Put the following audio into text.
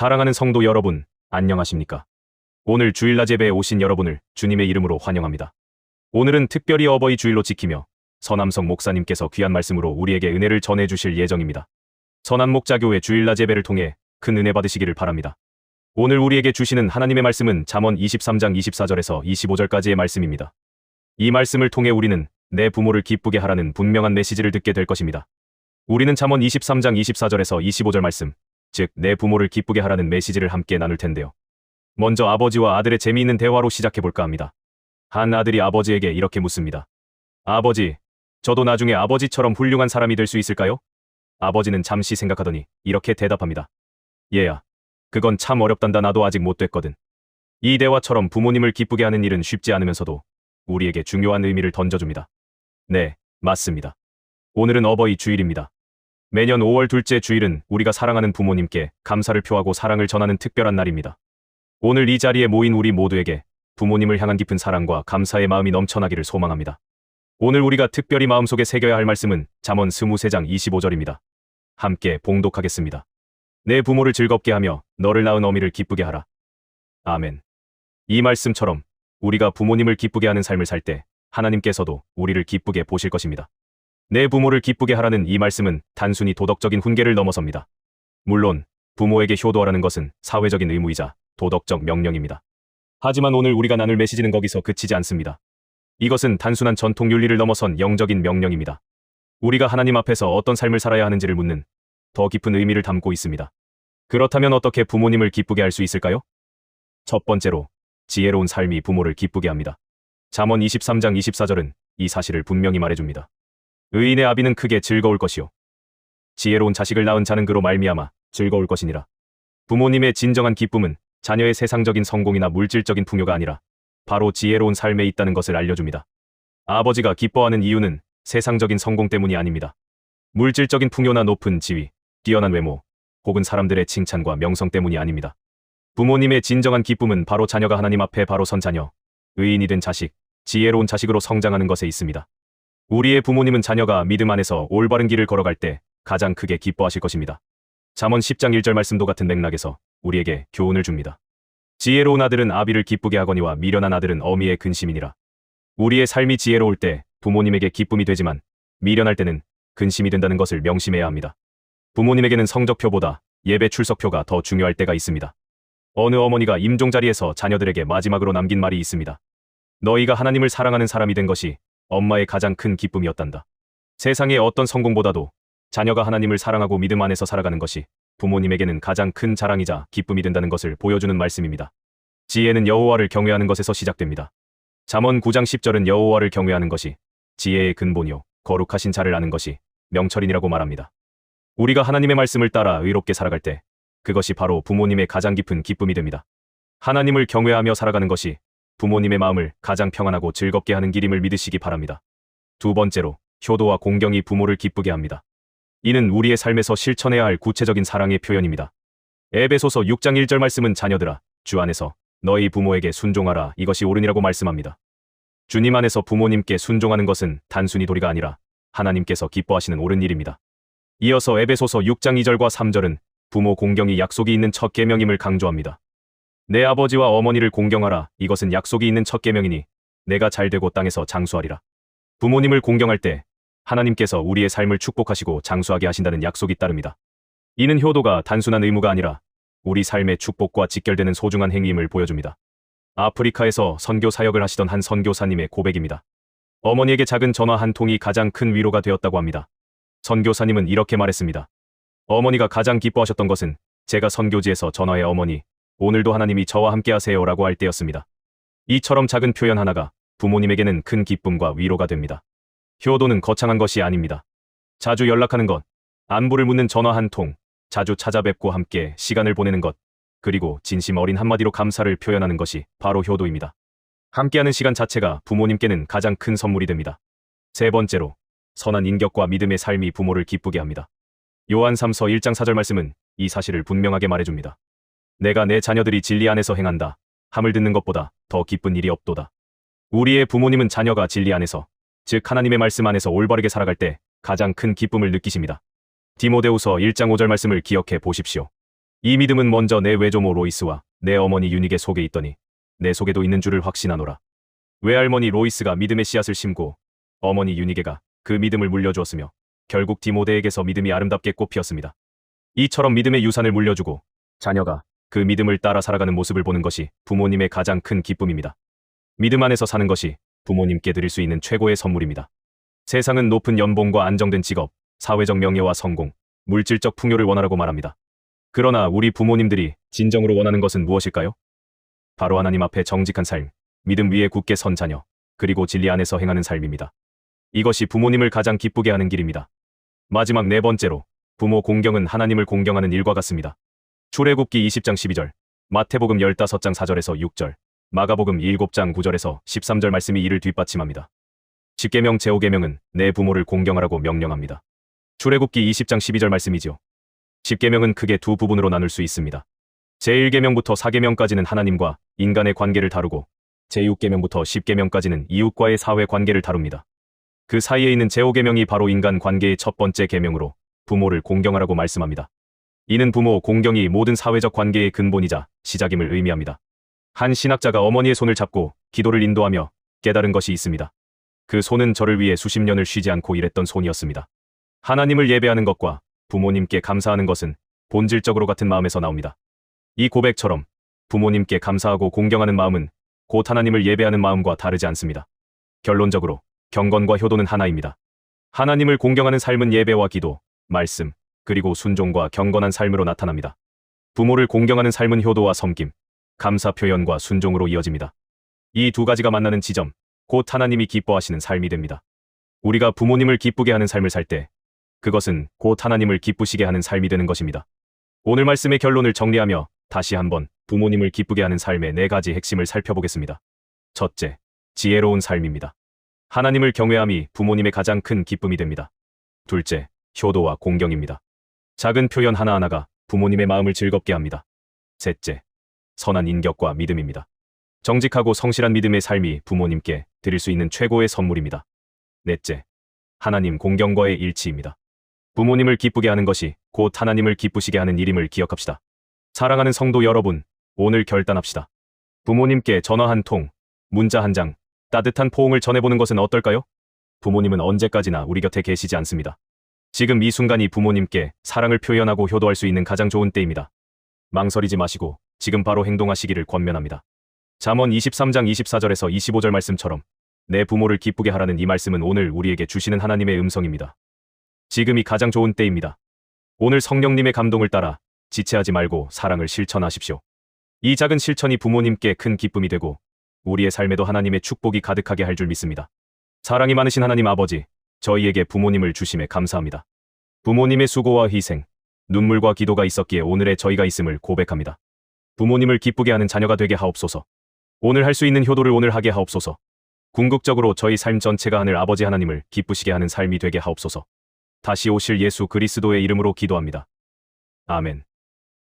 사랑하는 성도 여러분, 안녕하십니까? 오늘 주일낮 예배에 오신 여러분을 주님의 이름으로 환영합니다. 오늘은 특별히 어버이 주일로 지키며 서남석 목사님께서 귀한 말씀으로 우리에게 은혜를 전해 주실 예정입니다. 서남목자교회 주일낮 예배를 통해 큰 은혜 받으시기를 바랍니다. 오늘 우리에게 주시는 하나님의 말씀은 잠언 23장 24절에서 25절까지의 말씀입니다. 이 말씀을 통해 우리는 내 부모를 기쁘게 하라는 분명한 메시지를 듣게 될 것입니다. 우리는 잠언 23장 24절에서 25절 말씀, 즉 내 부모를 기쁘게 하라는 메시지를 함께 나눌 텐데요. 먼저 아버지와 아들의 재미있는 대화로 시작해볼까 합니다. 한 아들이 아버지에게 이렇게 묻습니다. 아버지, 저도 나중에 아버지처럼 훌륭한 사람이 될 수 있을까요? 아버지는 잠시 생각하더니 이렇게 대답합니다. 얘야, 그건 참 어렵단다. 나도 아직 못 됐거든. 이 대화처럼 부모님을 기쁘게 하는 일은 쉽지 않으면서도 우리에게 중요한 의미를 던져줍니다. 네, 맞습니다. 오늘은 어버이 주일입니다. 매년 5월 둘째 주일은 우리가 사랑하는 부모님께 감사를 표하고 사랑을 전하는 특별한 날입니다. 오늘 이 자리에 모인 우리 모두에게 부모님을 향한 깊은 사랑과 감사의 마음이 넘쳐나기를 소망합니다. 오늘 우리가 특별히 마음속에 새겨야 할 말씀은 잠언 23장 25절입니다. 함께 봉독하겠습니다. 내 부모를 즐겁게 하며 너를 낳은 어미를 기쁘게 하라. 아멘. 이 말씀처럼 우리가 부모님을 기쁘게 하는 삶을 살 때 하나님께서도 우리를 기쁘게 보실 것입니다. 내 부모를 기쁘게 하라는 이 말씀은 단순히 도덕적인 훈계를 넘어섭니다. 물론 부모에게 효도하라는 것은 사회적인 의무이자 도덕적 명령입니다. 하지만 오늘 우리가 나눌 메시지는 거기서 그치지 않습니다. 이것은 단순한 전통 윤리를 넘어선 영적인 명령입니다. 우리가 하나님 앞에서 어떤 삶을 살아야 하는지를 묻는 더 깊은 의미를 담고 있습니다. 그렇다면 어떻게 부모님을 기쁘게 할 수 있을까요? 첫 번째로, 지혜로운 삶이 부모를 기쁘게 합니다. 잠언 23장 24절은 이 사실을 분명히 말해줍니다. 의인의 아비는 크게 즐거울 것이요 지혜로운 자식을 낳은 자는 그로 말미암아 즐거울 것이니라. 부모님의 진정한 기쁨은 자녀의 세상적인 성공이나 물질적인 풍요가 아니라 바로 지혜로운 삶에 있다는 것을 알려줍니다. 아버지가 기뻐하는 이유는 세상적인 성공 때문이 아닙니다. 물질적인 풍요나 높은 지위, 뛰어난 외모, 혹은 사람들의 칭찬과 명성 때문이 아닙니다. 부모님의 진정한 기쁨은 바로 자녀가 하나님 앞에 바로 선 자녀, 의인이 된 자식, 지혜로운 자식으로 성장하는 것에 있습니다. 우리의 부모님은 자녀가 믿음 안에서 올바른 길을 걸어갈 때 가장 크게 기뻐하실 것입니다. 잠언 10장 1절 말씀도 같은 맥락에서 우리에게 교훈을 줍니다. 지혜로운 아들은 아비를 기쁘게 하거니와 미련한 아들은 어미의 근심이니라. 우리의 삶이 지혜로울 때 부모님에게 기쁨이 되지만 미련할 때는 근심이 된다는 것을 명심해야 합니다. 부모님에게는 성적표보다 예배 출석표가 더 중요할 때가 있습니다. 어느 어머니가 임종 자리에서 자녀들에게 마지막으로 남긴 말이 있습니다. 너희가 하나님을 사랑하는 사람이 된 것이 엄마의 가장 큰 기쁨이었단다. 세상의 어떤 성공보다도 자녀가 하나님을 사랑하고 믿음 안에서 살아가는 것이 부모님에게는 가장 큰 자랑이자 기쁨이 된다는 것을 보여주는 말씀입니다. 지혜는 여호와를 경외하는 것에서 시작됩니다. 잠언 9장 10절은 여호와를 경외하는 것이 지혜의 근본이요 거룩하신 자를 아는 것이 명철이니라고 말합니다. 우리가 하나님의 말씀을 따라 의롭게 살아갈 때 그것이 바로 부모님의 가장 깊은 기쁨이 됩니다. 하나님을 경외하며 살아가는 것이 부모님의 마음을 가장 평안하고 즐겁게 하는 길임을 믿으시기 바랍니다. 두 번째로, 효도와 공경이 부모를 기쁘게 합니다. 이는 우리의 삶에서 실천해야 할 구체적인 사랑의 표현입니다. 에베소서 6장 1절 말씀은 자녀들아, 주 안에서 너희 부모에게 순종하라 이것이 옳으니라고 말씀합니다. 주님 안에서 부모님께 순종하는 것은 단순히 도리가 아니라 하나님께서 기뻐하시는 옳은 일입니다. 이어서 에베소서 6장 2절과 3절은 부모 공경이 약속이 있는 첫 계명임을 강조합니다. 내 아버지와 어머니를 공경하라 이것은 약속이 있는 첫 계명이니 내가 잘되고 땅에서 장수하리라. 부모님을 공경할 때 하나님께서 우리의 삶을 축복하시고 장수하게 하신다는 약속이 따릅니다. 이는 효도가 단순한 의무가 아니라 우리 삶의 축복과 직결되는 소중한 행위임을 보여줍니다. 아프리카에서 선교 사역을 하시던 한 선교사님의 고백입니다. 어머니에게 작은 전화 한 통이 가장 큰 위로가 되었다고 합니다. 선교사님은 이렇게 말했습니다. 어머니가 가장 기뻐하셨던 것은 제가 선교지에서 전화해 어머니, 오늘도 하나님이 저와 함께 하세요 라고 할 때였습니다. 이처럼 작은 표현 하나가 부모님에게는 큰 기쁨과 위로가 됩니다. 효도는 거창한 것이 아닙니다. 자주 연락하는 것, 안부를 묻는 전화 한 통, 자주 찾아뵙고 함께 시간을 보내는 것, 그리고 진심 어린 한마디로 감사를 표현하는 것이 바로 효도입니다. 함께하는 시간 자체가 부모님께는 가장 큰 선물이 됩니다. 세 번째로, 선한 인격과 믿음의 삶이 부모를 기쁘게 합니다. 요한 3서 1장 4절 말씀은 이 사실을 분명하게 말해줍니다. 내가 내 자녀들이 진리 안에서 행한다. 함을 듣는 것보다 더 기쁜 일이 없도다. 우리의 부모님은 자녀가 진리 안에서, 즉 하나님의 말씀 안에서 올바르게 살아갈 때 가장 큰 기쁨을 느끼십니다. 디모데후서 1장 5절 말씀을 기억해 보십시오. 이 믿음은 먼저 내 외조모 로이스와 내 어머니 유닉의 속에 있더니 내 속에도 있는 줄을 확신하노라. 외할머니 로이스가 믿음의 씨앗을 심고 어머니 유니게가 그 믿음을 물려주었으며 결국 디모데에게서 믿음이 아름답게 꽃피었습니다. 이처럼 믿음의 유산을 물려주고 자녀가 그 믿음을 따라 살아가는 모습을 보는 것이 부모님의 가장 큰 기쁨입니다. 믿음 안에서 사는 것이 부모님께 드릴 수 있는 최고의 선물입니다. 세상은 높은 연봉과 안정된 직업, 사회적 명예와 성공, 물질적 풍요를 원하라고 말합니다. 그러나 우리 부모님들이 진정으로 원하는 것은 무엇일까요? 바로 하나님 앞에 정직한 삶, 믿음 위에 굳게 선 자녀, 그리고 진리 안에서 행하는 삶입니다. 이것이 부모님을 가장 기쁘게 하는 길입니다. 마지막 네 번째로, 부모 공경은 하나님을 공경하는 일과 같습니다. 출애굽기 20장 12절, 마태복음 15장 4절에서 6절, 마가복음 7장 9절에서 13절 말씀이 이를 뒷받침합니다. 십계명 제5계명은 내 부모를 공경하라고 명령합니다. 출애굽기 20장 12절 말씀이지요. 십계명은 크게 두 부분으로 나눌 수 있습니다. 제1계명부터 4계명까지는 하나님과 인간의 관계를 다루고 제6계명부터 10계명까지는 이웃과의 사회 관계를 다룹니다. 그 사이에 있는 제5계명이 바로 인간 관계의 첫 번째 계명으로 부모를 공경하라고 말씀합니다. 이는 부모 공경이 모든 사회적 관계의 근본이자 시작임을 의미합니다. 한 신학자가 어머니의 손을 잡고 기도를 인도하며 깨달은 것이 있습니다. 그 손은 저를 위해 수십 년을 쉬지 않고 일했던 손이었습니다. 하나님을 예배하는 것과 부모님께 감사하는 것은 본질적으로 같은 마음에서 나옵니다. 이 고백처럼 부모님께 감사하고 공경하는 마음은 곧 하나님을 예배하는 마음과 다르지 않습니다. 결론적으로 경건과 효도는 하나입니다. 하나님을 공경하는 삶은 예배와 기도, 말씀, 그리고 순종과 경건한 삶으로 나타납니다. 부모를 공경하는 삶은 효도와 섬김, 감사 표현과 순종으로 이어집니다. 이 두 가지가 만나는 지점, 곧 하나님이 기뻐하시는 삶이 됩니다. 우리가 부모님을 기쁘게 하는 삶을 살 때, 그것은 곧 하나님을 기쁘시게 하는 삶이 되는 것입니다. 오늘 말씀의 결론을 정리하며 다시 한번 부모님을 기쁘게 하는 삶의 네 가지 핵심을 살펴보겠습니다. 첫째, 지혜로운 삶입니다. 하나님을 경외함이 부모님의 가장 큰 기쁨이 됩니다. 둘째, 효도와 공경입니다. 작은 표현 하나하나가 부모님의 마음을 즐겁게 합니다. 셋째, 선한 인격과 믿음입니다. 정직하고 성실한 믿음의 삶이 부모님께 드릴 수 있는 최고의 선물입니다. 넷째, 하나님 공경과의 일치입니다. 부모님을 기쁘게 하는 것이 곧 하나님을 기쁘시게 하는 일임을 기억합시다. 사랑하는 성도 여러분, 오늘 결단합시다. 부모님께 전화 한 통, 문자 한 장, 따뜻한 포옹을 전해보는 것은 어떨까요? 부모님은 언제까지나 우리 곁에 계시지 않습니다. 지금 이 순간이 부모님께 사랑을 표현하고 효도할 수 있는 가장 좋은 때입니다. 망설이지 마시고 지금 바로 행동하시기를 권면합니다. 잠언 23장 24절에서 25절 말씀처럼 내 부모를 기쁘게 하라는 이 말씀은 오늘 우리에게 주시는 하나님의 음성입니다. 지금이 가장 좋은 때입니다. 오늘 성령님의 감동을 따라 지체하지 말고 사랑을 실천하십시오. 이 작은 실천이 부모님께 큰 기쁨이 되고 우리의 삶에도 하나님의 축복이 가득하게 할 줄 믿습니다. 사랑이 많으신 하나님 아버지, 저희에게 부모님을 주심에 감사합니다. 부모님의 수고와 희생, 눈물과 기도가 있었기에 오늘의 저희가 있음을 고백합니다. 부모님을 기쁘게 하는 자녀가 되게 하옵소서. 오늘 할 수 있는 효도를 오늘 하게 하옵소서. 궁극적으로 저희 삶 전체가 하늘 아버지 하나님을 기쁘시게 하는 삶이 되게 하옵소서. 다시 오실 예수 그리스도의 이름으로 기도합니다. 아멘.